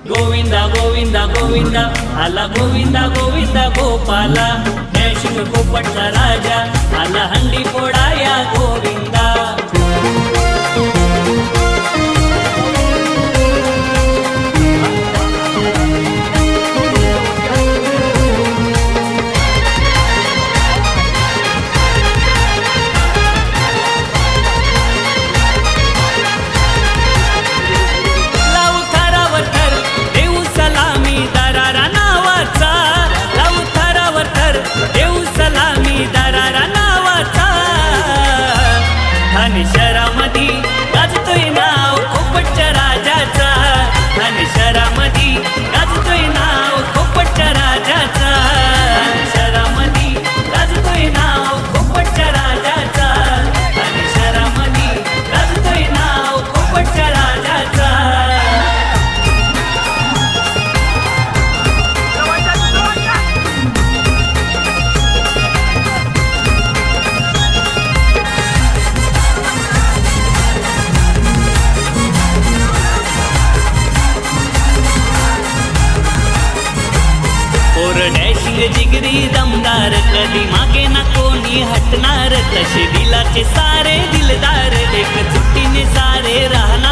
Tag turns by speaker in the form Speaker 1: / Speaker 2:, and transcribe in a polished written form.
Speaker 1: गोविंदा गोविंदा गोविंदा आला गोविंदा गोविंदा गोपाला डॅशिंग पोपटचा राजा आला हंडी फोडाया गोविंदा ठाणे शहरामधी गाजतोय नाव पोपटच्या राजाचा ठाणे शहरामधी गाजतोय नाव पोपटच्या राजाचा ठाणे शहरामधी गाजतोय नाव पोपटच्या राजाचा ठाणे शहरामधी गाजतोय नाव पोपटच्या राजाचा डॅशिंग जिगरी दमदार कधी मागे ना कोणी हटणार तसे दिलाचे सारे दिलदार एक चुट्टीने सारे राहणार